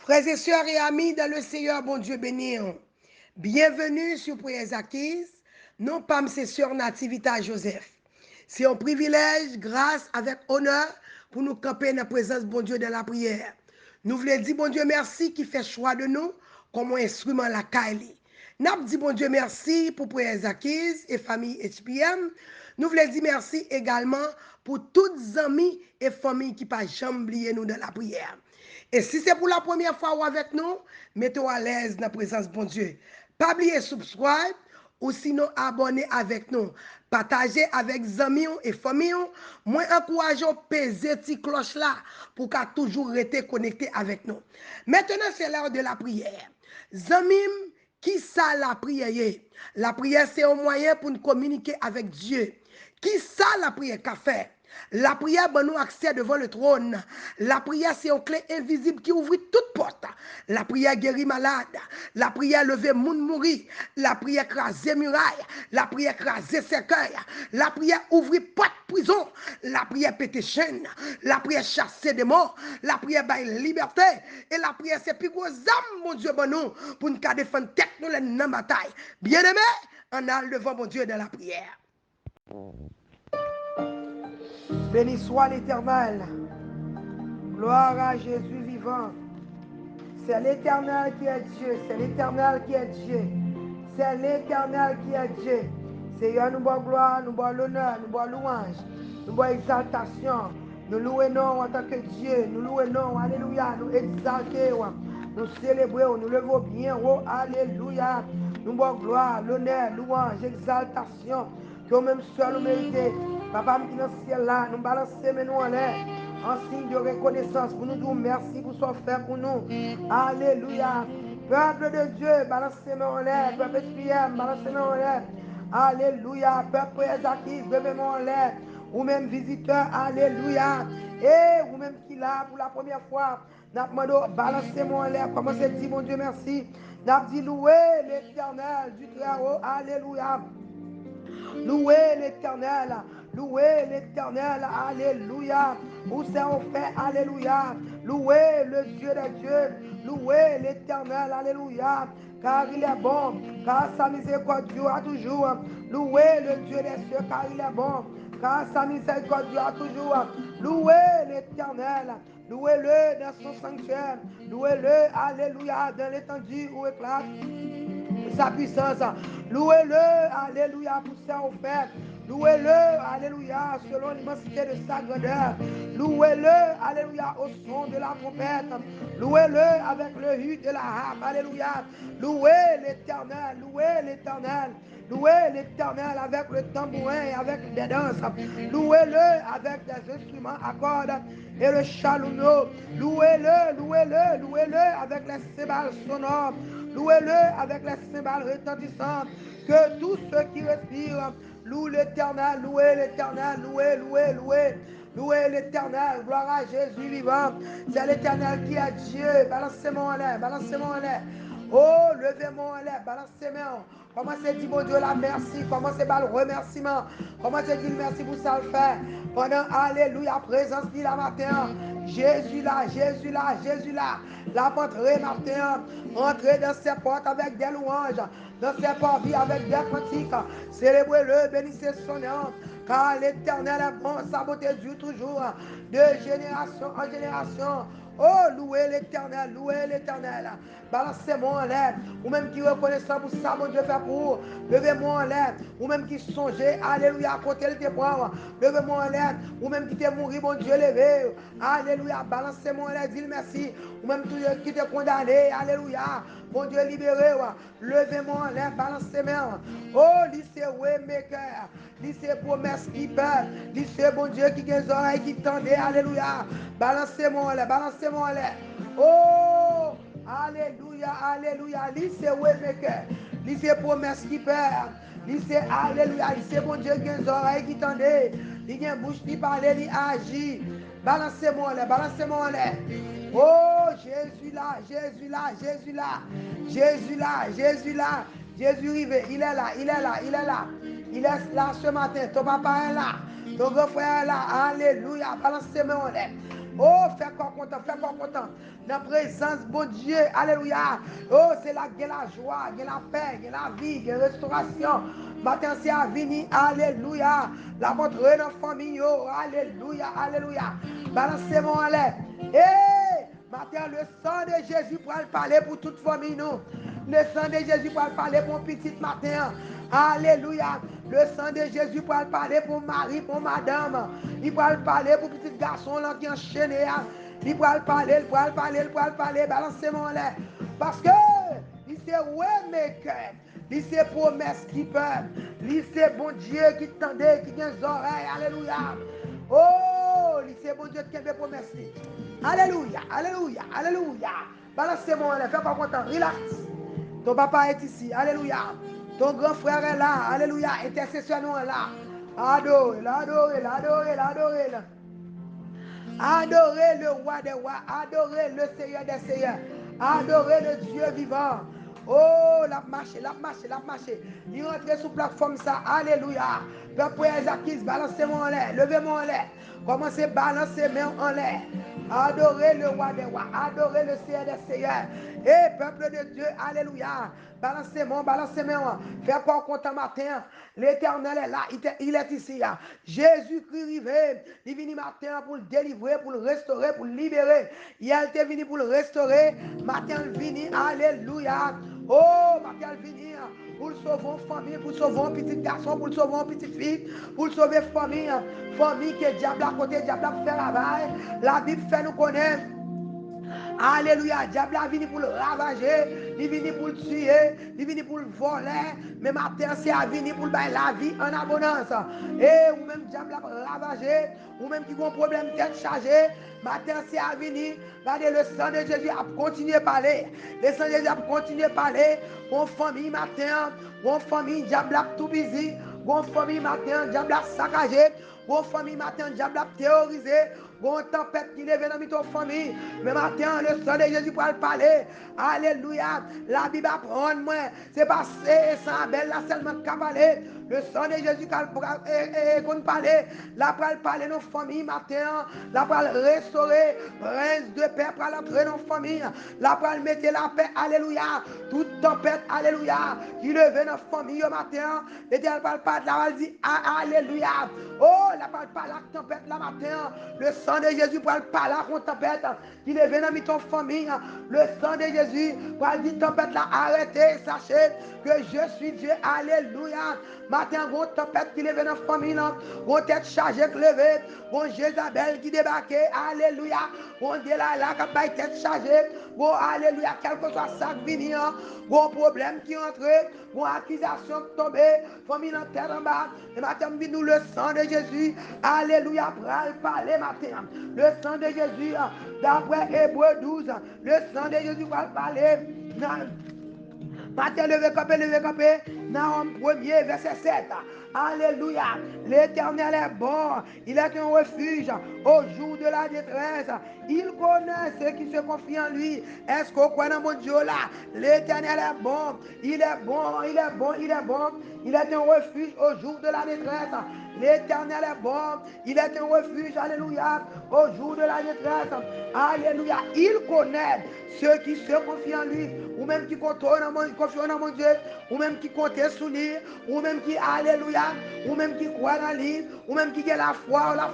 Frères et sœurs et amis dans le Seigneur, bon Dieu béni. Bienvenue sur Prières Acquises. Non pas mes sœurs Nativita Joseph. C'est un privilège, grâce, avec honneur, pour nous camper dans la présence bon Dieu dans la prière. Nous voulons dire bon Dieu merci qui fait choix de nous comme un instrument la Kaili. Nous dit bon Dieu merci pour Prières Acquises et famille HPM. Nous voulons dire merci également pour toutes les amis et familles qui pas jamais oublié nous dans la prière. Et si c'est pour la première fois ou avec nous, mettez-vous à l'aise dans la présence de bon Dieu. Pas oublier subscribe ou sinon abonner avec nous. Partagez avec amis et familles. Moi, encourageons peser cette cloche là pour qu'à toujours rester connecté avec nous. Maintenant, c'est l'heure de la prière. Zamim, qui ça la prière? La prière, c'est un moyen pour nous communiquer avec Dieu. Qui ça la prière qu'a fait? La prière donne nous accès devant le trône. La prière, c'est une clé invisible qui ouvre toute porte. La prière guérit malade. La prière lever moun mourir. La prière craser muraille. La prière craser cercueil. La prière ouvrir porte prison. La prière péter chaîne. La prière chasser des morts. La prière bailler liberté. Et la prière, c'est plus gros âme, mon Dieu, bon nous, pour nous défendre tête nous dans la bataille. Bien-aimé, on a devant mon Dieu dans la prière. Béni soit l'Éternel. Gloire à Jésus vivant. C'est l'Éternel qui est Dieu. C'est l'Éternel qui est Dieu. C'est l'Éternel qui est Dieu. Seigneur, nous bois gloire, nous bois l'honneur, nous bois louange, nous bois exaltation. Nous louons en tant que Dieu. Nous louons, alléluia. Nous exaltons, nous célébrons, nous levons bien. Oh, alléluia. Nous bois gloire, l'honneur, louange, exaltation. Que même seul nous méritons. Papa, qui dans le ciel là, nous balançons mais nous en l'air. En signe de reconnaissance pour nous dire merci pour ce fait pour nous. Alléluia. Peuple de Dieu, balancez moi en l'air. Peuple SPM, balancez moi en l'air. Alléluia. Peuple Ezakis, levez-moi en l'air. Ou même visiteur, alléluia. Et ou même qui là pour la première fois, n'a demandé balancez-moi en l'air. Commencez à dire mon Dieu merci. N'a dit louer l'Éternel du Très-Haut. Alléluia. Louez l'Éternel, louez l'Éternel, alléluia. Où c'est on fait, alléluia. Louez le Dieu des dieux, louez l'Éternel, alléluia. Car il est bon, car sa miséricorde dure toujours. Louez le Dieu des cieux, car il est bon, car sa miséricorde dure toujours. Louez l'Éternel, louez-le dans son sanctuaire, louez-le, alléluia, dans l'étendue où éclate sa puissance. Louez-le, alléluia, pour sa offert. Louez-le, alléluia, selon l'immensité de sa grandeur. Louez-le, alléluia, au son de la trompette. Louez-le avec le hut de la harpe, alléluia. Louez l'Éternel, louez l'Éternel. Louez l'Éternel avec le tambourin et avec des danses. Louez-le avec des instruments à cordes et le chalumeau. Louez-le, louez-le, louez-le avec les cymbales sonores. Louez-le avec les cymbales retentissantes. Que tous ceux qui respirent louent l'Éternel, louez l'Éternel, louez, louez, louez. Louez l'Éternel, gloire à Jésus vivant. C'est l'Éternel qui est Dieu. Balancez-moi en l'air, balancez-moi en l'air. Oh, levez-moi en l'air, balancez-moi. Commencez à dire, mon Dieu, la merci. Commencez par le remerciement. Commencez à dire merci pour ça le faire. Pendant, alléluia, présence dit la matin. Jésus là, Jésus là, Jésus là. La rentrée matin. Entrez dans ses portes avec des louanges. Dans ses parvis avec des cantiques. Célébrez-le, bénissez son nom. Car l'Éternel est bon, sa beauté dure toujours. De génération en génération. Oh, louez l'Éternel, louez l'Éternel. Balancez-moi en l'air. Ou même qui reconnaissant pour ça, mon Dieu fait pour. Levez-moi en l'air. Ou même qui songez, alléluia, à côté de tes bras. Levez-moi en l'air. Ou même qui t'est mouru, mon Dieu, levé. Alléluia, balancez-moi en l'air, dis merci. Ou même qui t'est condamné, alléluia. Mon Dieu, libéré. Levez-moi en l'air, balancez-moi. Oh, lycée, oui, mes cœurs. Lycée, promesse qui perd. Lycée, bon Dieu, qui a les oreilles qui tendent, alléluia. Balancez-moi en l'air, balancez-moi en l'air. Oh, alléluia, alléluia. Lycée, oui, mes cœurs. Lycée, promesse qui perd. Lycée, alléluia. Lycée, bon Dieu, qui a les oreilles qui tendent. Il a une bouche qui parle, il agit. Balancez-moi en l'air, balancez-moi en l'air. Oh, Jésus là, Jésus là, Jésus là, Jésus là, Jésus là, Jésus rivé, il est là, il est là, il est là. Il est là ce matin, ton papa est là, ton grand frère est là, alléluia, balancez-moi en l'air. Oh, fais quoi content, fais quoi content. Dans la présence, bon Dieu, alléluia. Oh, c'est là qu'il y a la joie, il y a la paix, il y a la vie, il y a la restauration. Matin, c'est à venir, alléluia. La montre dans la famille, oh, alléluia, alléluia. Balancez-moi en l'air. Hey, matin, le sang de Jésus pour parler pour toute famille, nous. Le sang de Jésus pour parler pour petit matin. Alléluia. Le sang de Jésus pour parler pour Marie, pour madame. Il peut parler pour petit garçon là qui est enchaîné. Il peut parler, il peut parler, il peut parler. Balancez-moi là. Parce que il c'est waymaker. Il c'est promesse qui peut. Il c'est bon Dieu qui tendait, qui a des oreilles. Alléluia. Oh, il c'est bon Dieu qui a des promesses. Alléluia, alléluia, alléluia. Balancez-moi là. Fais pas content. Relax. Ton papa est ici. Alléluia. Ton grand frère est là. Alléluia. Intercession nous est là. Adorez, adorez, adorez, adorez. Adorez le roi des rois. Adorez le Seigneur des seigneurs. Adorez le Dieu vivant. Oh, la marche, la marche, la marche. Il rentre sur la plateforme ça. Alléluia. Peuple Esaquis, balancez-moi en l'air. Levez-moi en l'air. Commencez à balancer mains en l'air. Adorez le roi des rois. Adorez le Seigneur des seigneurs. Et peuple de Dieu, alléluia. Balancez-moi, balancez-moi. Fais quoi content matin. L'éternel est là. Il est ici. Jésus-Christ rivé. Il vient matin pour le délivrer, pour le restaurer, pour le libérer. Il est venu pour le restaurer. Matin, il vient. Alléluia. Oh, matin, il vient pour le sauver en famille, pour le sauver un petit garçon, pour le sauver une petite fille, pour le sauver famille. Famille qui est diable à côté, diable à faire travail. La Bible fait nous connaître. Alléluia. Diable a venu pour le ravager, il venu pour le tuer, il venu pour le voler. Mais matin, c'est à venir pour le bailler la vie en abondance. Et ou même diable a ravager, ou même qui a un problème tête chargée, matin, c'est à venir. Regardez, le sang de Jésus a continué à parler. Le sang de Jésus a continué à parler. Mon famille matin, mon famille, diable a tout busy. Mon famille matin, diable a saccagé. Mon famille matin, diable a terrorisé. Bon tempête qui lève dans ton famille. Mais matin, le sang de Jésus pour parler. Alléluia. La Bible apprend moi. C'est pas sans belle là seulement qu'à parler. Le sang de Jésus qu'on parler. La pour parler nos familles matin. La pour restaurer. Prince de paix pour entrer dans nos familles. La pour mettre la paix. Alléluia. Toute tempête. Alléluia. Qui lève dans nos familles au matin. L'Éternel parle là. Elle dit alléluia. Oh, la parle pas la tempête là matin. Le sang de Jésus pour parler contre tempête qui est venu dans ton famille. Le sang de Jésus pour dire tempête là, arrêtez, sachez que je suis Dieu. Alléluia. Matin, gros tempête qui est venu dans la famille, gros tête chargée qui levée, gros Jézabel qui débarquait. Alléluia. Gros Delilah qui a tête chargée. Gros alléluia. Quel que soit ça qui vient, gros problème qui entre, gros accusation qui tombe, famille en terre en bas. Et matin, nous le sang de Jésus. Alléluia. Parler matin. Le sang de Jésus, d'après Hébreu 12, le sang de Jésus va parler. Matin, levé campé, Nahum 1er, verset 7. Alléluia. L'Éternel est bon. Il est un refuge au jour de la détresse. Il connaît ceux qui se confient en lui. Est-ce qu'on croit dans mon Dieu là? L'Éternel est bon. Il est bon, il est bon, il est bon. Il est un refuge au jour de la détresse. L'Éternel est bon. Il est un refuge, alléluia, au jour de la détresse. Alléluia. Il connaît ceux qui se confient en lui, ou même qui confient dans mon Dieu, ou même qui comptent sur lui, ou même qui, alléluia, ou même qui croient dans lui, ou même qui a la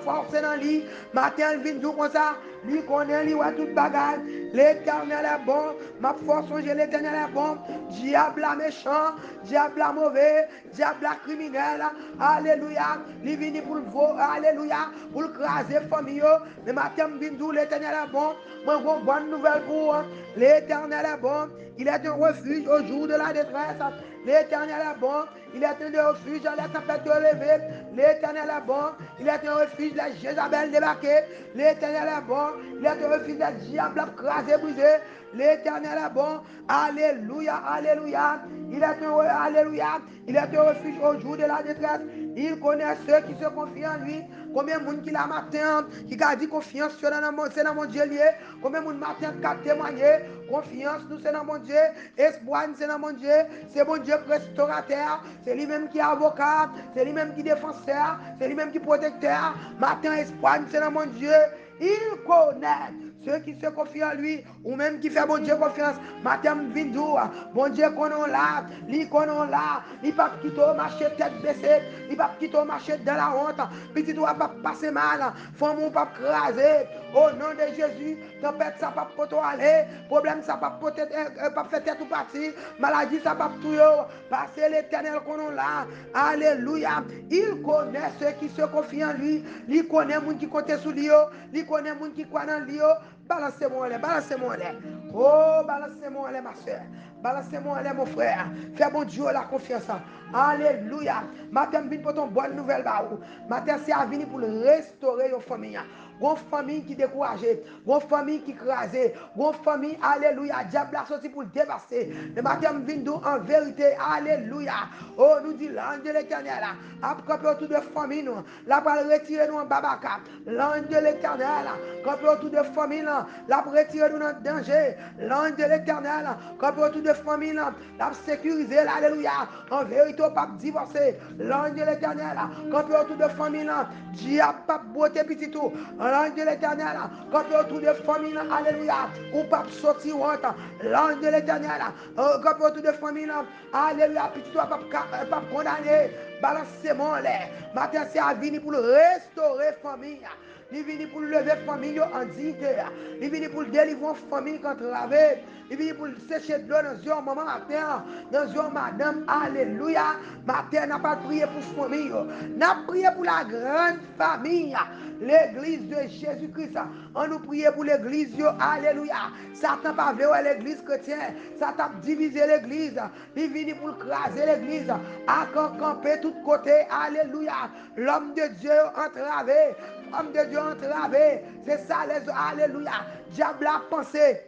force dans lui. Matin, il vient comme ça, lui connaît, lui voit toute bagarre. L'Éternel est bon, ma force, l'Éternel est bon. Diable méchant, diable mauvais, diable criminel, alléluia. Il vient pour le veau, alléluia, pour le craser famille. Mais matin, il vient l'Éternel est bon. Moi, j'ai une bonne nouvelle pour vous. L'Éternel est bon. Il est un refuge au jour de la détresse. L'Éternel est bon. Il est un refuge dans les tempêtes élevées. L'Éternel est bon. Il est un refuge dans les Jézabel débarquées. L'Éternel est bon. Il est un refuge dans les diables crasés, brisés. L'Éternel est bon. Alléluia, alléluia. Il est un, alléluia. Il est un refuge au jour de la détresse. Il connaît ceux qui se confient en lui. Combien de monde qui l'a matin, qui a dit confiance, c'est dans mon Dieu lié. Combien de monde matin qui a témoigné, confiance, nous c'est dans mon Dieu. Espoir, c'est dans mon Dieu. C'est mon Dieu restaurateur. c'est lui-même qui est avocat, c'est lui-même qui est défenseur, c'est lui-même qui est protecteur. Matin, espoir, c'est dans mon Dieu. Il connaît ceux qui se confient en lui, ou même qui fait bon Dieu confiance. Matin, vindou, bon Dieu qu'on là, lui qu'on là, il pas quitter marcher tête baissée, il pas quitter marcher dans la honte, petit doigt pas passer mal, femme ou pas craser. Au nom de Jésus, tempête ça pas pour toi aller, problème ça pas pour pas faire tête ou partir, maladie ça pas tout yo, passer l'éternel qu'on là. Alléluia. Il connaît ceux qui se confient en lui, il connaît les gens qui comptent sur lui, il connaît les gens qui croient dans lui. Balancez-moi les, balancez-moi les. Oh, balancez-moi les, ma soeur. Balancez-moi les, mon frère. Fais bon Dieu la confiance. Alléluia. Matin, je viens pour ton bonne nouvelle. Matin, c'est à venir pour restaurer your famille. Une famille qui est découragée, une famille qui est écrasée, une famille, alléluia, diable a sorti pour le dévaster. Le matin, je viens en vérité, alléluia. Oh, nous dit l'ange de l'éternel, après autour de famille, nous, la pour retirer nous en babaka. L'ange de l'éternel, quand autour de famille, la pour retirer nous en danger. L'ange de l'éternel, quand autour de famille, la pour sécuriser, alléluia. En vérité, pas divorcer. L'ange de l'éternel, quand autour de famille, diable pas beauté petit tout. L'ange de l'éternel, quand autour de famille, alléluia, ou pas sortir honte. L'ange de l'éternel, quand autour de famille, alléluia, petit toi pas condamné. Balancez-moi les. Matin, c'est à venir pour restaurer famille. Il vient pour lever famille en dignité. Il vient pour délivrer famille quand travaille. Il vient pour sécher de l'eau dans un maman matin, dans un madame. Alléluia. Matin, n'a pas prié pour famille. N'a prié pour la grande famille. L'église de Jésus-Christ. On nous prie pour l'église. Alléluia. Satan pas vu l'église chrétienne. Satan divisé l'église. Il vient pour craser l'église. À camper tout côté. Alléluia. L'homme de Dieu entravé. L'homme de Dieu entravé. C'est ça les. Alléluia. Diable a pensé.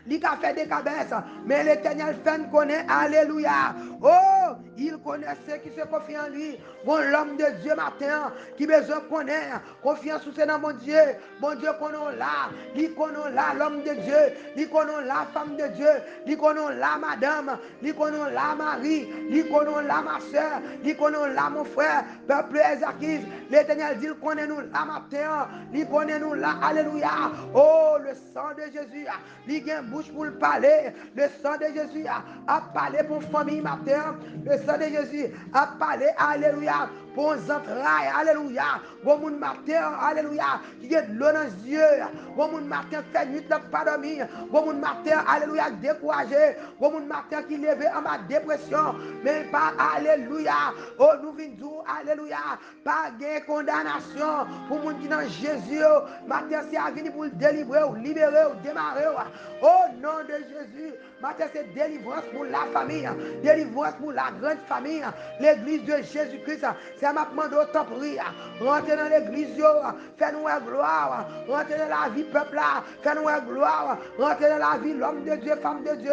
Il a fait des cabesses, mais l'éternel fait nous connaît, alléluia. Oh, il connaît ceux qui se confient en lui. Bon, l'homme de Dieu matin, qui besoin de connaître, confiance sous dans mon Dieu connaît là, il connaît là, l'homme de Dieu, il connaît la femme de Dieu, il connaît là, madame, il connaît là, Marie, il connaît là, ma soeur, il connaît là, mon frère, peuple Ezakis, l'éternel dit, il connaît nous là, matin, il connaît nous là, alléluia. Oh, le sang de Jésus, il gagne bouche pour le parler. Le sang de Jésus a parlé pour famille matin. Le sang de Jésus a parlé, alléluia, pour les entrailles, alléluia. Bon monde matin, alléluia, qui est de l'eau dans les yeux. Bon monde matin, fait nuit, n'a pas dormi. Bon monde matin, alléluia, découragé. Bon monde matin, qui levé en ma dépression. Mais pas, alléluia. Oh, nous venons, alléluia, pas de condamnation pour les gens qui dans Jésus. Matin, c'est à venir pour le délivrer, ou libérer, ou démarrer. Au nom de Jésus, matin c'est délivrance pour la famille, délivrance pour la grande famille, l'église de Jésus-Christ. C'est ma demande au temps prier. Rentrez dans l'église, fais-nous gloire. Rentrez dans la vie peuple là, fais-nous gloire. Rentrez dans la vie l'homme de Dieu, femme de Dieu.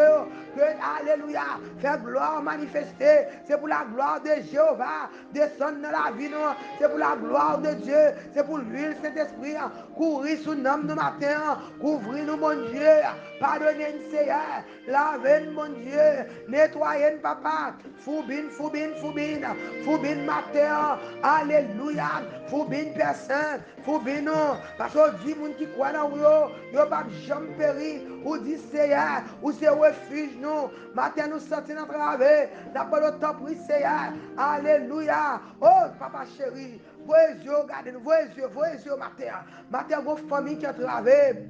Que, alléluia, fais gloire manifester. C'est pour la gloire de Jéhovah. Descendre dans la vie, c'est pour la gloire de Dieu. C'est pour l'huile Saint-Esprit. Courir sous le nom de matin. Couvrir nous, mon Dieu. Pardonnez-nous, Seigneur. Lavez-nous, mon Dieu. Nettoyez-nous, papa. Foubine, foubine, foubine. Foubine matin. Alléluia. Foubine personne. Foubine nous. Parce que dit, moun qui croit dans vous, yo pas jamais péri. Ou dit, Seigneur, ou c'est refuge nous. Matin, nous sortons dans le travail. D'après le temps, pris, Seigneur. Alléluia. Oh, papa chéri. Voyez yeux, regardez nous. Voyez yeux, matin. Matin, vos familles qui ont travaillé.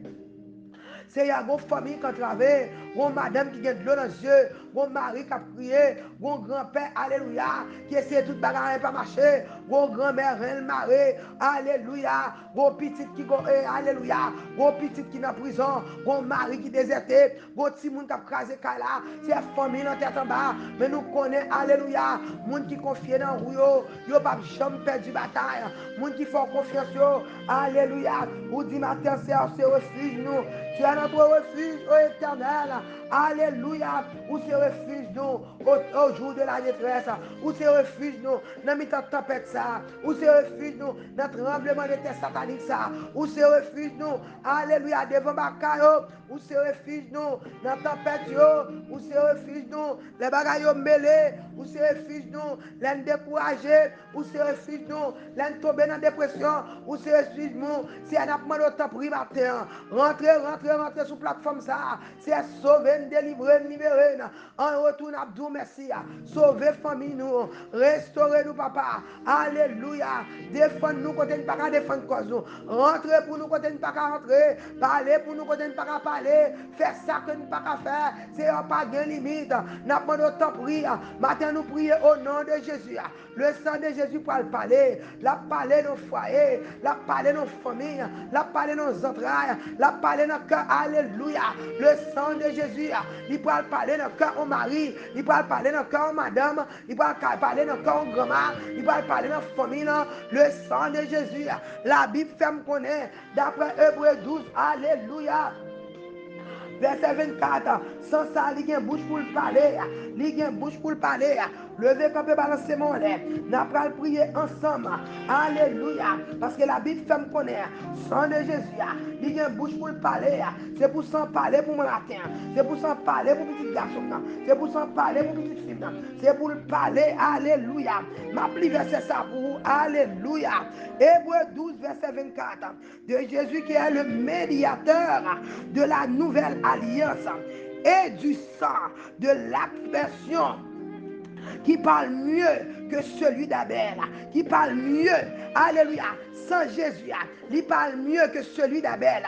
C'est une famille qui a travaillé, une madame qui a de l'eau dans les yeux, un mari qui a prié, un grand-père, alléluia, qui essaie de tout bagarre pas marcher, une grand-mère, un mari, alléluia, un petit qui alléluia, un petit qui est en prison, un mari qui est déserté, un petit monde qui a crasé là, c'est une famille en tête en bas, mais nous connaissons, alléluia, monde qui confie dans vous, yo pas jamais perdu bataille, monde qui fait confiance, alléluia, ou dit matin c'est refuge nous, Tu es notre refuge, ô Éternel. Alléluia. Où se refuge nous au jour de la détresse. Où se refuge nous dans la tempête ça. Où se refuge nous dans le tremblement de terre satanique ça. Où se refuge nous. Alléluia. Devant Bakayo. Où se refuge nous dans la tempête yo. Où se refuge nous les bagailles mêlés. Où se refuge nous les découragés. Où se refuge nous les tombés dans la dépression. Où se refuge nous si on a demandé au temps pris matin. Rentrez sur la plateforme ça. C'est sauver, délivrer, libérer. En retour, Abdou, merci. Sauver famille nous. Restaurer nous, papa. Alléluia. Défendre nous quand on ne pas qu'à défendre cause nous. Rentrer pour nous quand on ne pas qu'à rentrer. Parler pour nous quand on ne pas qu'à parler. Faire ça que nous ne pas qu'à faire. C'est pas de limite. Nous demandons autant prier. Maintenant, nous prions au nom de Jésus. Le sang de Jésus pour le parler. La parler nos foyers. La parler nos familles. La parler nos entrailles. La parler nos cœurs. Alléluia. Le sang de Jésus. Il peut parler dans le cœur au mari. Il peut parler dans le cœur au madame. Il peut parler dans le cœur au grand-mère. Il peut parler dans la famille. Le sang de Jésus. La Bible fait me connaître. D'après Hébreux 12. Alléluia. Verset 24, sans ça, il y a une bouche pour le parler. Il y a une bouche pour le parler. Levez quand vous balancer mon lait. Nous allons prier ensemble. Alléluia. Parce que la Bible fait me connaître. Sang de Jésus. Il y a une bouche pour le parler. C'est pour s'en parler pour mon matin. C'est pour s'en parler pour petit garçon. C'est pour s'en parler pour petite fille. C'est pour le parler. Alléluia. Ma plie verset ça pour vous. Alléluia. Hébreux 12, verset 24. De Jésus qui est le médiateur de la nouvelle alliance et du sang de l'aspersion qui parle mieux que celui d'Abel, qui parle mieux, alléluia, sans Jésus, il parle mieux que celui d'Abel,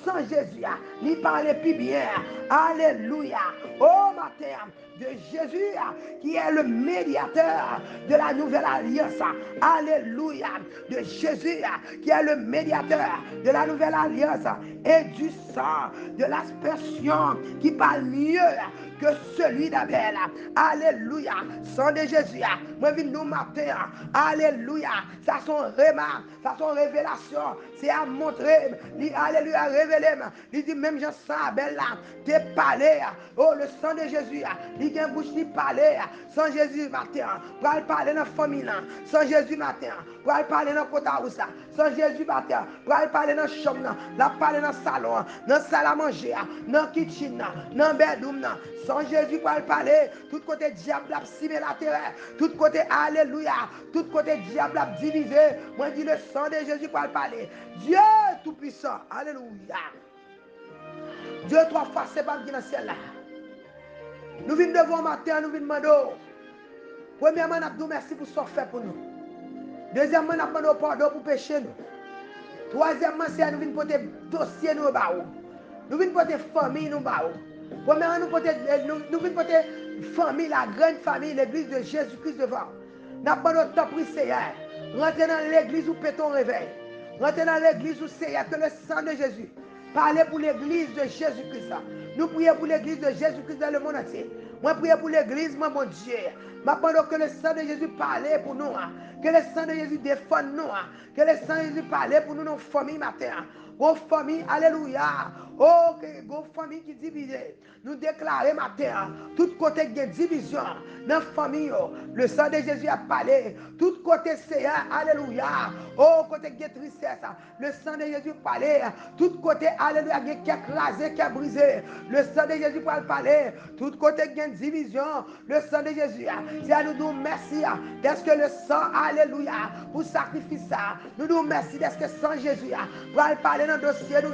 sans Jésus, il parle plus bien, alléluia, oh matin, de Jésus qui est le médiateur de la nouvelle alliance, alléluia, de Jésus qui est le médiateur de la nouvelle alliance et du sang de l'aspersion qui parle mieux que celui d'Abel, alléluia, sang de Jésus, moi viens nous matin, alléluia, ça son remarque, ça son révélation, c'est à montrer, alléluia, révéler, il dit même Jean sang Abel là, t'es parlé, oh le sang de Jésus, il y a une bouche qui parle, sans Jésus matin, pour aller parler dans la famille, sans Jésus matin, pour aller parler dans le côté sans Jésus matin, pour aller parler dans la chambre, la parler dans le salon, dans la salle à manger, dans la kitchen, dans le bedroom, sans Jésus pour aller parler, tout côté diable a cimé la terre, tout côté alléluia, tout côté diable a divisé, moi je dis le sang de Jésus pour aller parler, Dieu tout puissant, alléluia, Dieu trois fois c'est pas qui dans le ciel là. Nous venons devant matin, nous venons demander. Premièrement, nous avons merci pour ce que fait pour nous. Deuxièmement, nous avons demandé pardon pour pécher nous. Troisièmement, c'est nous venons porter dossier nous baou. Nous venons porter famille nous baou. Premièrement, nous venons porter famille, la grande famille, l'église de Jésus-Christ devant. Nous avons demandé temps pour Seigneur. Rentrez dans l'église où pétons réveil. Rentrez dans l'église où Seigneur, que le sang de Jésus. Parlez pour l'église de Jésus-Christ. Nous prions pour l'église de Jésus-Christ dans le monde entier. Moi, prions pour l'église, mon Dieu. Maintenant que le sang de Jésus parle pour nous. Que le sang de Jésus défende nous. Que le sang de Jésus parle pour nous, nos familles matin. Nos familles, alléluia. Oh, que nos familles qui divisent. Nous déclarons matin. Tout côté de division. Dans la famille, le sang de Jésus a parlé. Tout côté Seigneur, alléluia. Oh, côté de tristesse. Le sang de Jésus a parlé. Tout côté, alléluia, qui est écrasé, qui est brisé. Le sang de Jésus pour parler. Tout côté qui est division. Le sang de Jésus. C'est à nous dire merci. Parce que le sang, alléluia, pour sacrifier ça. Nous nous merci parce que sans Jésus, pour parler dans le dossier nous,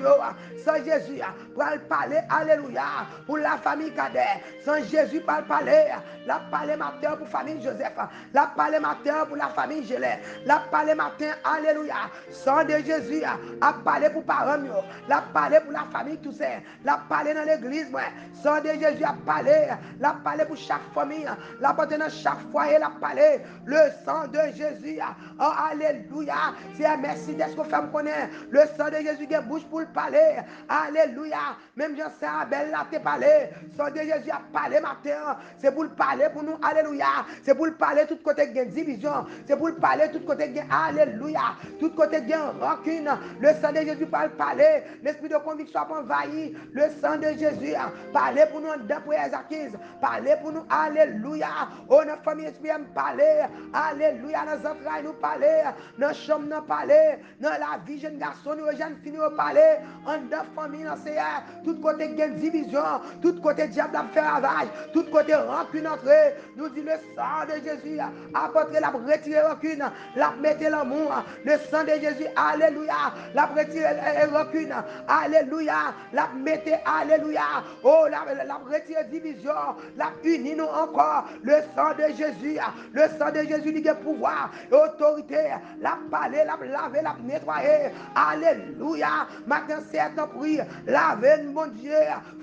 sans Jésus, pour parler, alléluia, pour la famille Cadet. Sans Jésus, pour parler, la parler matin pour la famille Joseph. La parler matin pour la famille Gelé. La parler matin, alléluia. Sans de Jésus, à parler pour parents, la parler pour la famille Toussaint. La parler dans l'église, sans de Jésus, à parler. La parler pour chaque famille. La parler dans chaque foyer, la parler. Le sang de Jésus. Oh, alléluia. C'est un merci d'être qu'on fait me connaître. Le sang de Jésus Jésus qui bouche pour le parler. Alléluia. Même Jean-Saint Abel l'a te parlé. Sang de Jésus a parlé matin. C'est pour le parler pour nous. Alléluia. C'est pour le parler tout côté de division. C'est pour le parler tout côté de alléluia. Tout côté de rancune. Le sang de Jésus pour le parler. L'esprit de conviction a envahi. Le sang de Jésus a parlé pour nous dans prières acquises. Parler pour nous. Alléluia. Oh, notre famille esprit aime parler. Alléluia. Dans entrailles nous parler. Dans chambre nous parler. Dans la vie jeune garçon nous jeunes filles nous parler. En dans famille dans Seigneur. Tout côté de division. Tout côté diable a fait ravage. Tout côté rancune entrée. Nous dit le sang de Jésus a porté la retirer rancune. La mettre l'amour. Le sang de Jésus. Alléluia. La retirer rancune. Alléluia. La mettre. Alléluia. Oh, la retirer division. La unir nous encore. Le sang de Jésus. Le sang de Jésus dit que pouvoir et autorité. La parler, la laver, la nettoyer. Alléluia. Matin, c'est ton prix. Lavez, mon Dieu.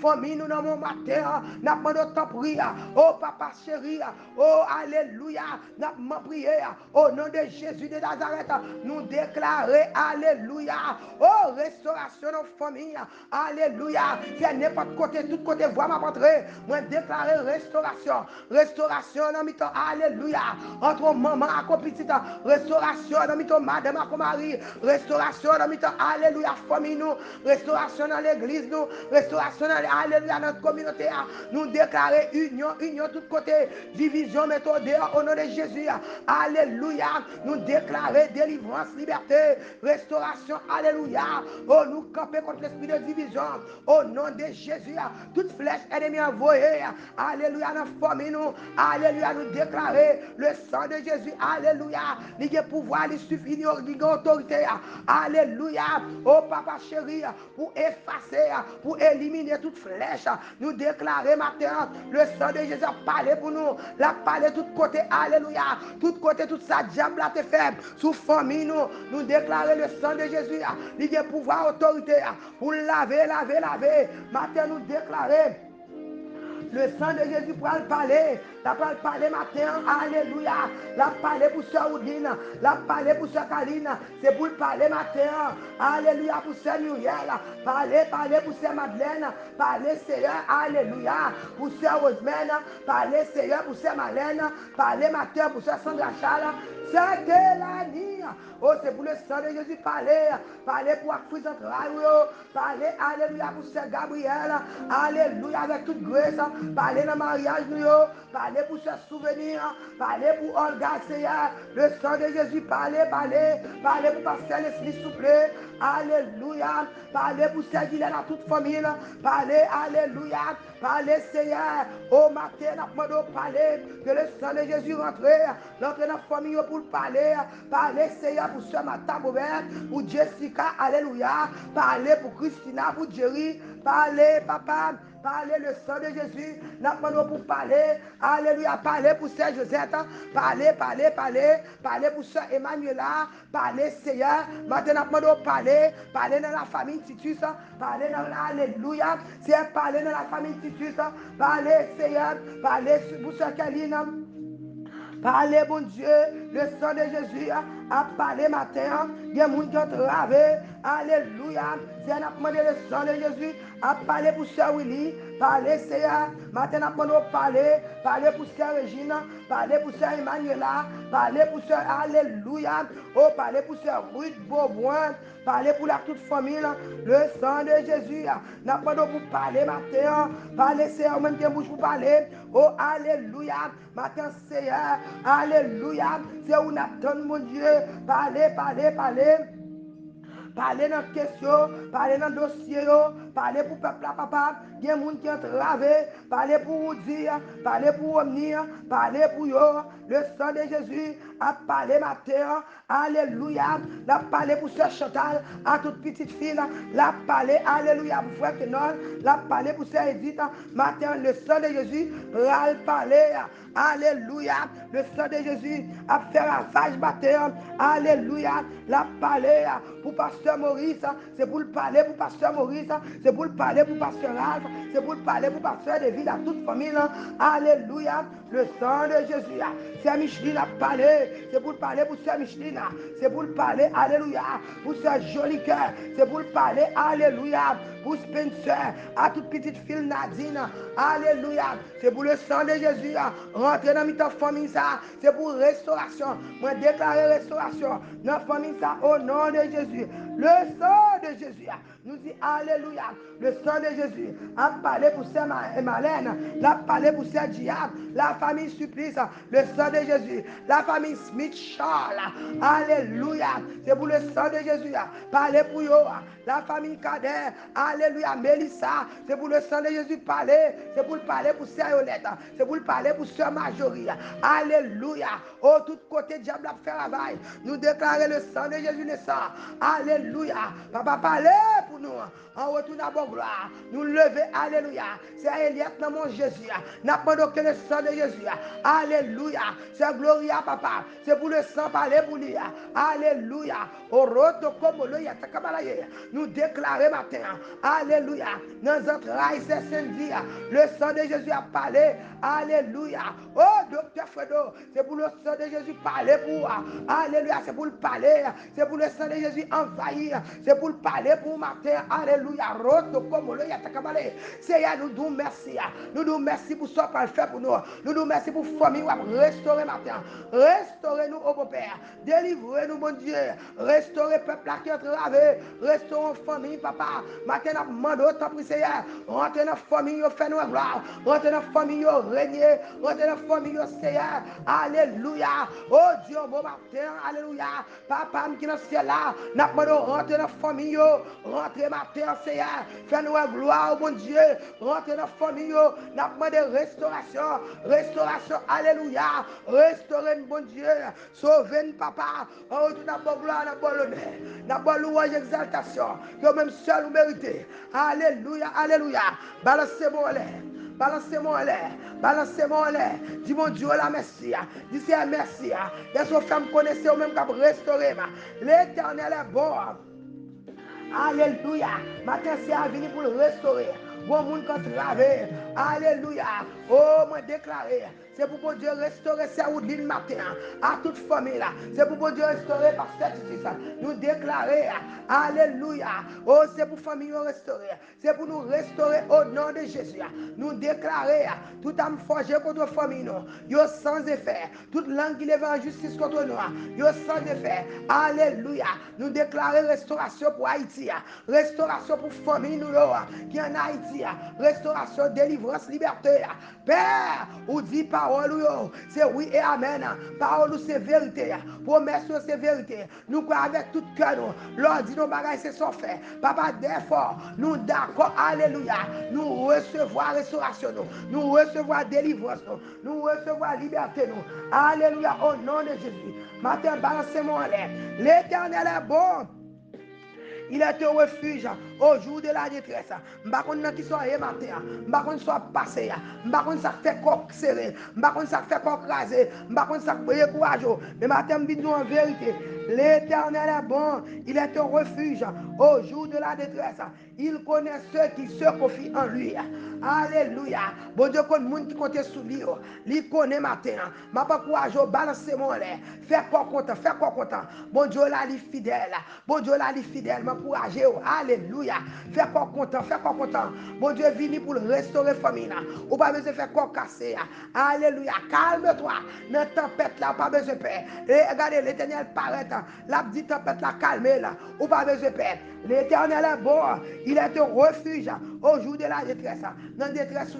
Famille, nous dans mon matin. N'a pas de temps prière. Oh, papa chéri. Oh, alléluia. N'a pas prié. Au nom de Jésus de Nazareth. Nous déclarer. Alléluia. Oh, restauration dans famille. Alléluia. C'est n'importe côté, tout côté, voix ma rentrée. Moi, déclarer restauration. Restauration dans mi temps. Alléluia. Entre maman et petite. Restauration dans mi temps. Madame et mari. Restauration dans mi temps. Alléluia. Famille nous. Restauration dans l'église nous. Restauration dans alléluia notre communauté. Nous déclarer union, union tout côté. Division méthode au nom de Jésus. Alléluia. Nous déclarer délivrance, liberté, restauration. Alléluia. Oh, nous camper contre l'esprit de division. Au nom de Jésus. Toute flèche ennemie envoyée. Alléluia. Dans famille nous. Alléluia. Nous déclarer le sang de Jésus. Alléluia. Il y a pouvoir, il suffit, il y a autorité. Alléluia. Oh, papa chéri. Pour effacer, pour éliminer toute flèche. Nous déclarer matin le sang de Jésus a parlé pour nous. La parlé tout côté. Alléluia. Tout côté, toute sa diable a été faible. Sous famille nous. Nous déclarer le sang de Jésus. Il y a pouvoir, autorité. Pour laver, laver, laver. Matin nous déclarer. Le sang de Jésus pour le parler. La parler matin. Alléluia. La parler pour Sœur Oudine. La parler pour Sœur Kaline. C'est pour le parler matin. Alléluia pour Sœur Muriel. Parler, parler pour Sœur Madeleine. Parler Seigneur. Alléluia. Pour Sœur Rosemène. Parler Seigneur pour Sœur Marlène. Parler matin pour Sœur Sandra Charles. Sœur Télanie. Oh, c'est pour le sang de Jésus parler. Parler pour Actrice Centrale. Parler, alléluia, pour Sœur Gabriel. Alléluia, avec toute grâce. Parler dans le mariage. Parler pour ce souvenir. Parler pour Olga, Seigneur. Le sang de Jésus, parler, parler. Parler pour Pasteur Leslie, s'il vous plaît. Alléluia. Parler pour Sœur Guylaine à toute famille. Parler, alléluia. Parler, Seigneur. Au matin, nous parler. Que le sang de Jésus rentre. L'entrée dans la famille pour parler. Parler, Seigneur, pour Sœur Martha Mauvert. Pour Jessica, alléluia. Parler pour Christina, pour Jerry. Parler, papa. Parler le sang de Jésus. N'a pas pour parler. Alléluia. Parler pour Sœur Josette. Parler, parler, parler. Parler pour Sœur Emmanuela. Parler, Seigneur. Maintenant, n'a pas parler. Parler dans la famille Titus. Parler dans l'alléluia. C'est parler dans la famille Titus. Parler, Seigneur. Parler pour Sœur Kaline. Parlez, bon Dieu, le sang de Jésus a parlé matin. Il y a des gens qui ont travaillé. Alléluia. C'est un demandé le sang de Jésus a parlé pour Sœur Willy. Parlez, Seigneur. Maintenant, nous parler. Parlez pour Sœur Regina. Parlez pour Sœur Emmanuela. Parlez pour Sœur Alléluia. Oh, parlez pour Sœur Ruth Beauboin. Parlez pour la toute famille. Le sang de Jésus. N'a pas pour parler matin. Parlez, Seigneur, même qui bouche pour parler. Oh, Alléluia. Matin, Seigneur. Alléluia. C'est où n'attend mon Dieu. Parlez, parlez, parlez. Parlez dans la question, parlez dans le dossier, parlez pour le peuple, papa. Il y a des gens qui ont travaillé, parlez pour vous dire, parlez pour revenir, parlez pour eux. Le sang de Jésus a parlé matin. Alléluia. La parlé pour Sœur Chantal, à toute petite fille. La parlé, alléluia, pour Frère Kenon. La parlé pour Sœur Edith. Matin, le sang de Jésus a parlé. Alléluia. Le sang de Jésus a fait ravage matin. Alléluia. La parlé pour Pasteur Maurice. C'est pour le parler pour Pasteur Maurice. c'est pour parler pour pasteur Alpha, c'est pour parler pour pasteur David, à toute famille. Alléluia, le sang de Jésus. Sœur Micheline a parlé, c'est pour parler pour Sœur Micheline, c'est pour parler, alléluia, pour Sœur Jolie Cœur, c'est pour parler, alléluia, pour Spencer, à toute petite fille Nadine, alléluia, c'est pour le sang de Jésus, rentrer dans notre famille, ça, c'est pour restauration, moi déclarer restauration dans la famille, ça, au nom de Jésus, le sang de Jésus, nous dit, alléluia, le sang de Jésus, a parlé pour Sœur Malène, l'a parlé pour Sœur Diable, la famille Supplice, le sang de Jésus, la famille Smith Charles, alléluia, c'est pour le sang de Jésus, parler pour eux, la famille Kader, alléluia, Mélissa, c'est pour le sang de Jésus, parler, c'est pour parler pour Sœur Yolette, c'est pour parler pour Sœur Marjorie, alléluia, oh, tout côté diable a fait travail, nous déclarer le sang de Jésus naissant, alléluia, papa parler pour nous, en retour à la gloire, nous lever, alléluia, c'est Eliette dans mon Jésus, n'a pas que le sang de Jésus, alléluia, c'est Gloria papa, c'est pour le sang parler pour lui, alléluia, au roto comme le yatakabalaye, nous déclarer matin, alléluia, dans notre rail c'est samedi, le sang de Jésus a parlé, alléluia, oh docteur Fredo, c'est pour le sang de Jésus parler pour, alléluia, c'est pour le parler, c'est pour le sang de Jésus envahir, c'est pour le parler pour matin, alléluia, roto comme le yatakabalaye, Seigneur, nous disons merci, nous disons merci pour ce qu'on fait pour nous, nous disons merci pour la famille, restaurer matin, restaurez-nous au beau Père, délivrez-nous mon Dieu, restaurez le peuple qui est entravé, restaurez la famille, papa, matin, nous demandons autant pour Seigneur, rentrez dans la famille, faites-nous la gloire, rentrez dans la famille, régnez, rentrez dans la famille, Seigneur, alléluia, oh Dieu, bon matin, alléluia, papa, qui est dans le ciel là, nous demandons rentrer dans la famille, rentrez matin, Seigneur, faites-nous la gloire, mon Dieu, rentrez dans la famille, nous demandons restauration, restauration, alléluia, restaurez-nous, bon Dieu, sauvez-nous, papa, en retour dans la gloire, dans l'honneur, dans la louange, exaltation, que même seul vous méritez, alléluia, alléluia, balancez-moi en l'air. Balancez-moi en l'air, balancez-moi en l'air. Dis mon Dieu la merci. Dis c'est merci. Les femmes connaissent ou même qu'à restaurer. L'Éternel est bon. Alléluia. Matin c'est à venir pour le restaurer. Bon monde quand travaille. Alléluia. Oh, moi déclarer. C'est pour bon Dieu restaurer sa route l'île matin. À toute famille là. C'est pour bon Dieu restaurer par cette justice. Nous déclarer. Alléluia. Oh, c'est pour famille restaurer. C'est pour nous restaurer au nom de Jésus. Nous déclarer. Tout âme forgée contre famille nous. Yo sans effet. Toute langue qui lève en justice contre nous. Yo sans effet. Alléluia. Nous déclarer restauration pour Haïti. Restauration pour famille nous qui en Haïti. Restauration, délivrance, liberté. Père, ou dit parole, c'est oui et amen. Parole, c'est vérité. Promesse, c'est vérité. Nous croyons avec tout cœur. Lord dit nos bagages, c'est son fait. Papa, d'effort, nous d'accord, alléluia. Nous recevons restauration, nous recevons délivrance, nous recevons liberté. Alléluia, au nom de Jésus. Matin, balancez-moi en l'air. L'Éternel est bon. Il est un refuge au jour de la détresse. Je ne sais pas qui soit matin, je ne sais pas qui soit passé, je ne sais pas qui ça fait corps serré, je ne sais pas qui ça fait corps crasé, je ne sais pas qui ça fait courageux. Mais matin, je dis en vérité, l'Éternel est bon, il est un refuge au jour de la détresse. Il connaît ceux qui se confient en lui. Alléluia. Bon Dieu, quand le monde qui compte sur lui, il connaît matin. Ma pas courageux, balancez mon lait. Fais quoi content, fais quoi content. Bon Dieu, là, il est fidèle. Bon Dieu, là, il est fidèle. M'encourager. Alléluia. Fais quoi content, fais quoi content. Bon Dieu, vini pour restaurer la famille. Ou pas besoin de faire quoi casser. Alléluia. Calme-toi. Dans la tempête là, pas besoin de paix. Et regardez, l'Éternel paraît. La petite tempête là, calmez là. Ou pas besoin de paix. L'Éternel est bon. Il est un refuge au jour de la détresse. Dans la détresse,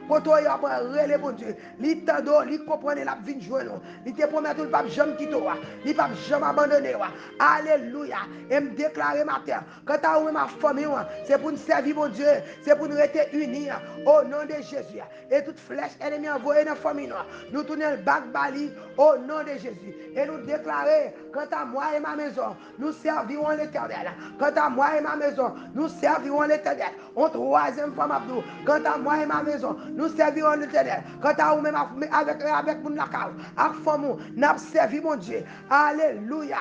quand on y a relé, bon Dieu, il t'endort, il comprend la vie de joindre. Il te promet qu'il ne va jamais quitter. Il ne va jamais abandonner. Alléluia. Et me déclarer matin, quand tu as ma famille, c'est pour nous servir, mon Dieu. C'est pour nous rester unis au nom de Jésus. Et toute flèche ennemie envoyée dans la famille, nous tournons le bac bali au nom de Jésus. Et nous déclarer, quant à moi et ma maison, nous servirons l'Éternel. Quant à moi et ma maison, nous servirons l'Éternel. En troisième fois, Abdou, quant à moi et ma maison, nous servirons l'Éternel. Quant à vous-même, avec mon nakao, avec femme, nous servirons mon Dieu. Alléluia.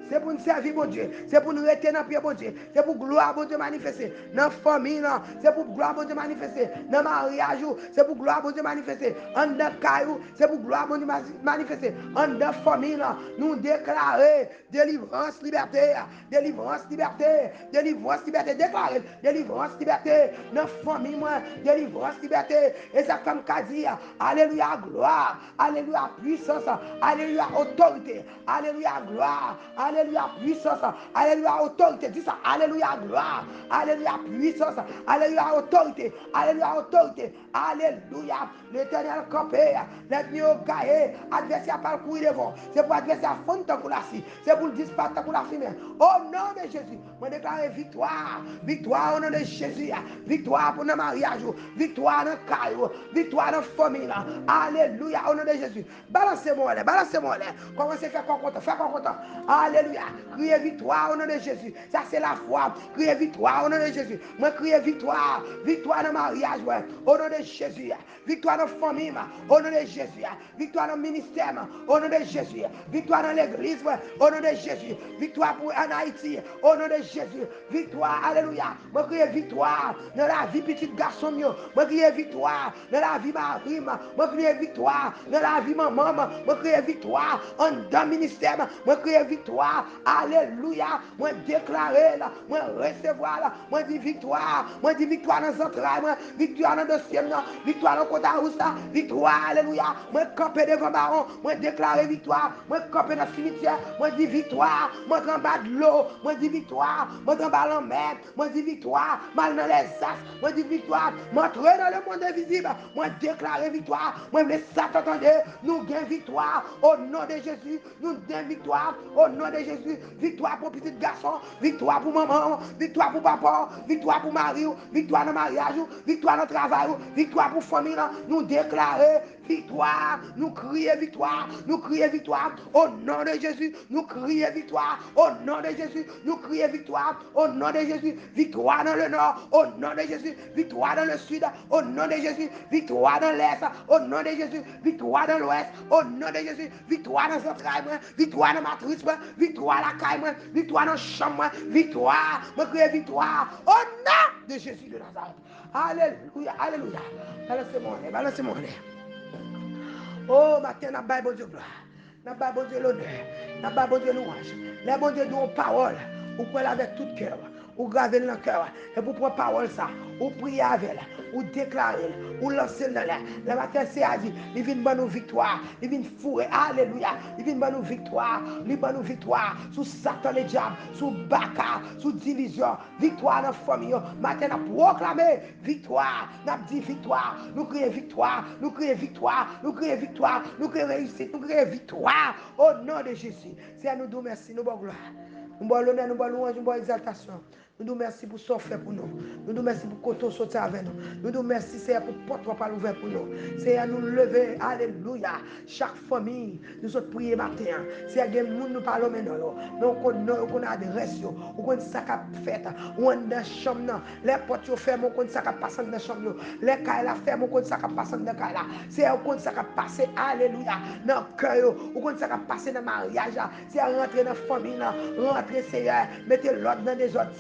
C'est pour nous servir, bon Dieu. C'est pour nous rester dans le pied, bon Dieu. C'est pour gloire, bon Dieu, manifester. Dans la famille, c'est pour gloire, bon Dieu, manifester. Dans le mariage, c'est pour gloire, bon Dieu, manifester. En dans le caillou, c'est pour gloire, bon Dieu, manifester. En dans la famille, nous déclarer délivrance, liberté. Délivrance, liberté. Délivrance, liberté. Déclarer délivrance, liberté. Dans la famille, délivrance, liberté. Et ça, comme qu'a dit, alléluia, gloire. Alléluia, puissance. Alléluia, autorité. Alléluia, gloire. Alléluia, puissance. Alléluia, autorité. Dis ça. Alléluia, gloire. Alléluia, puissance. Alléluia, autorité. Alléluia, autorité. Alléluia. L'éternel campé. L'ennemi au gaillé. Adversaire par le courir devant. C'est pour adversaire fond pour la scie. C'est pour le disparaître pour la fumée. Au nom de Jésus. Je déclare victoire. Victoire au nom de Jésus. Victoire pour le mariage. Victoire dans le caillou. Victoire dans la famille. Alléluia. Au nom de Jésus. Balancez-moi. Balancez-moi. Commencez à faire quoi content. Faire quoi content. Alléluia. Criez victoire au nom de Jésus. Ça, c'est la foi. Criez victoire au nom de Jésus. Moi, criez victoire. Victoire dans le mariage. Ouais. Au nom de Jésus. Victoire dans la famille. Au nom de Jésus. Victoire dans le ministère. Au nom de Jésus. Victoire dans l'église. Ouais. Au nom de Jésus. Victoire pour en Haïti. Au nom de Jésus. Victoire. Alléluia. Moi, criez victoire dans la vie petit garçon. Moi, criez victoire dans la vie Marie. Moi, criez victoire dans la vie maman. Moi, criez victoire en dans le ministère. Moi, criez victoire. Alléluia. Moi, déclarer là. Moi, recevoir là. Moi, dis victoire. Moi, dis victoire dans les entrailles. Moi, victoire dans le dossier. Victoire dans le compte à rousse. Victoire. Alléluia. Moi, camper devant baron. Moi, déclarer victoire. Moi, camper dans le cimetière. Moi, dis victoire. Moi, en bas de l'eau. Moi, dis victoire. Moi, en bas de la mer. Moi, dis victoire. Mal dans les astres. Moi, dis victoire. Moi, entrer dans le monde invisible. Moi, déclarer victoire. Moi, les Satan, attendez. Nous gagnons victoire. Au nom de Jésus. Nous gagnons victoire. Au nom de Jésus. Victoire pour petit garçon. Victoire pour maman. Victoire pour papa. Victoire pour mari. Victoire dans le mariage. Victoire dans le travail. Victoire pour famille. Nous déclarer victoire. Nous crier victoire. Nous crier victoire. Au nom de Jésus. Nous crier victoire. Au nom de Jésus. Nous crier victoire. Au nom de Jésus. Victoire dans le nord. Au nom de Jésus. Victoire dans le sud. Au nom de Jésus. Victoire dans l'est. Au nom de Jésus. Victoire dans l'ouest. Au nom de Jésus. Victoire dans l'entraille. Victoire dans ma matrice. Victoire à la caille. Victoire dans la chambre. Victoire. Je crie victoire. Au nom de Jésus de Nazareth. Alléluia. Alléluia. Balancez-moi. Balancez-moi. Oh, matin, n'a pas bon Dieu gloire. N'a pas bon Dieu l'honneur. N'a pas bon Dieu louange. Les bon Dieu dont parole. Ou quoi avec tout cœur. Ou graver dans le cœur. Et pour prendre parole ça. Ou prier avec elle. Ou déclarer. Ou lancer dans l'air. Le matin, c'est à dire. Il vient de nous victoire. Il vient fourrer. Alléluia. Il vient de nous victoire. Il vient de nous victoire. Sous Satan les diables. Sous Baka. Sous division. Victoire dans la famille. Matin, nous proclamer victoire. Nous dit victoire. Nous crions victoire. Nous crions victoire. Nous crions victoire. Nous crions réussite. Nous crions victoire. Au nom de Jésus. C'est à nous dire merci. Nous bon gloire. Nous bon l'honneur. Nous bon louange. Nous bon exaltation. Nous nous merci pour ce que fait pour nous. Nous nous merci pour que tu sorti avec nous. Nous nous merci c'est pour porte pas ouvert pour nous. C'est à nous lever. Alléluia. Chaque famille, nous sommes prier matin. C'est à nous nous parlons maintenant. Nous on adresse yo. On connaît ça qu'a fait. On dans chambre. Les portes fermées, on connaît ça qu'a passé dans chambre. Les cailles la fermées, on connaît ça qu'a passé dans caille là. C'est on connaît ça qu'a passé. Alléluia. Dans cœur, on connaît ça qu'a passé dans mariage. C'est à rentrer dans famille là. Rentrer Seigneur, mettez l'ordre dans des autres.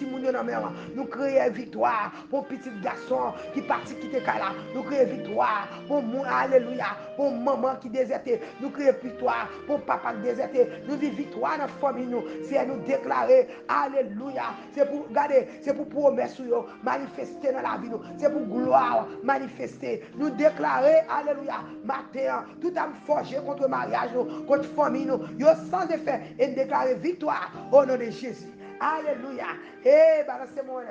Nous créons victoire pour petit garçon qui partit quitter Kala. Nous créons victoire pour moi, alléluia, pour maman qui désertait. Nous créons victoire pour papa qui désertait. Nous vivons victoire dans la famille. C'est à nous déclarer, alléluia. C'est pour, regardez, c'est pour promesse manifester dans la vie. C'est pour gloire manifester. Nous déclarer, alléluia, matin, tout a forgé contre le mariage, contre la famille. Yo sans effet et déclarer victoire au nom de Jésus. Alléluia. Balancez-moi.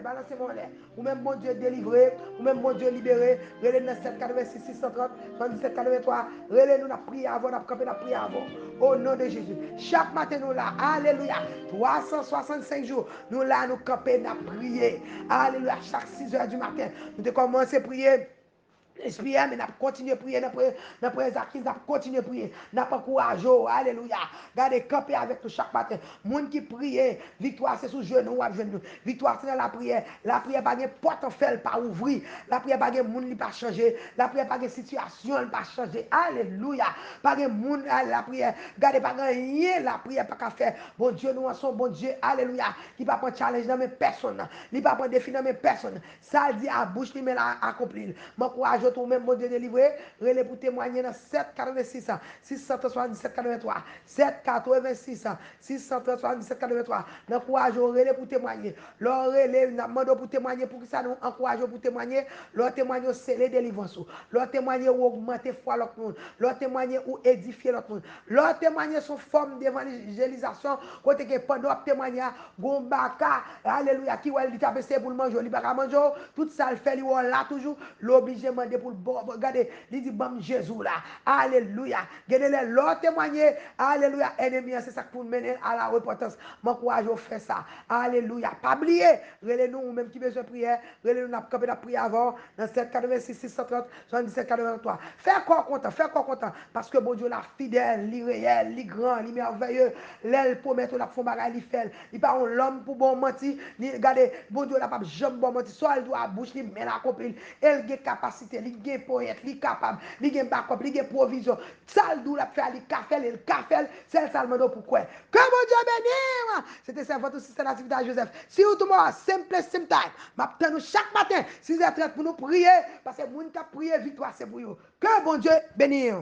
Ou même mon Dieu délivré, ou même mon Dieu libéré. Relais 786 630 77 83. Relais nous la prière avant, la prière avant. Au nom de Jésus. Chaque matin nous là. Alléluia. 365 jours. Nous là, nous camper, nous prier. Alléluia. Chaque 6 heures du matin. Nous commençons à prier. Esprit, mais n'a continué à prier, n'a pas n'a continué à prier, n'a pas courage, alléluia. Gardez camper avec nous chaque matin. Moun qui prie, victoire c'est sous genou, victoire c'est dans la prière pas de porte en fait pas ouvrir, la prière pas de moun li pas changer, la prière pas de situation pas changer, alléluia. Pas de moun la prière, gardez pas rien, la prière pas qu'à faire. Bon Dieu nous en son bon Dieu, alléluia, qui va pas challenge dans mes personnes, il va pas défi dans mes personnes. Ça dit à bouche li mais la accomplir. Mon courage tout même bon Dieu délivré, relais pour témoigner dans 786 677 83 786 677 83. Dans courage relais pour témoigner. Leur relais n'a demandé pour témoigner pour que ça nous encourage pour témoigner, leur témoigner c'est les délivrances. Leur témoigner ou augmenter foi l'autre monde, leur témoigner ou édifier l'autre monde. Leur témoigner sous forme d'évangélisation côté que pendant témoigner gombaka alléluia qui va lui taper pour le manger, il va manger tout ça le fait lui là toujours l'obligé demander pour le regarder, il dit bon Jésus là. Alléluia. Regardez l'autre témoigner. Alléluia. Ennemi, c'est ça pour mener à la repentance. Mon courage au fait ça. Alléluia. Pas oublier. Regardez nous même qui besoin de prière. Regardez nous n'a pas de prière avant dans 786 630 77 83. Fais encore content, fais encore content parce que bon Dieu la fidèle, li réel, li grand, li merveilleux. L'aile promet la fond bagay li fait. Il pas un l'homme pour bon mentir. Regardez, bon Dieu la pas jamais bon mentir. Soit elle doit bouche li mais la accomplir. Elle a capacité, il a poète, il est capable, il a backup, il a provision. Ça, le la faire, il café, c'est ça le pourquoi. Que mon Dieu bénisse. C'était ça votre système d'activité à Joseph. Si vous tomorrow, simple time, m'attendons chaque matin, 6h30 pour nous prier, parce que moun qui a prié, victoire c'est pour vous. Que bon Dieu bénisse.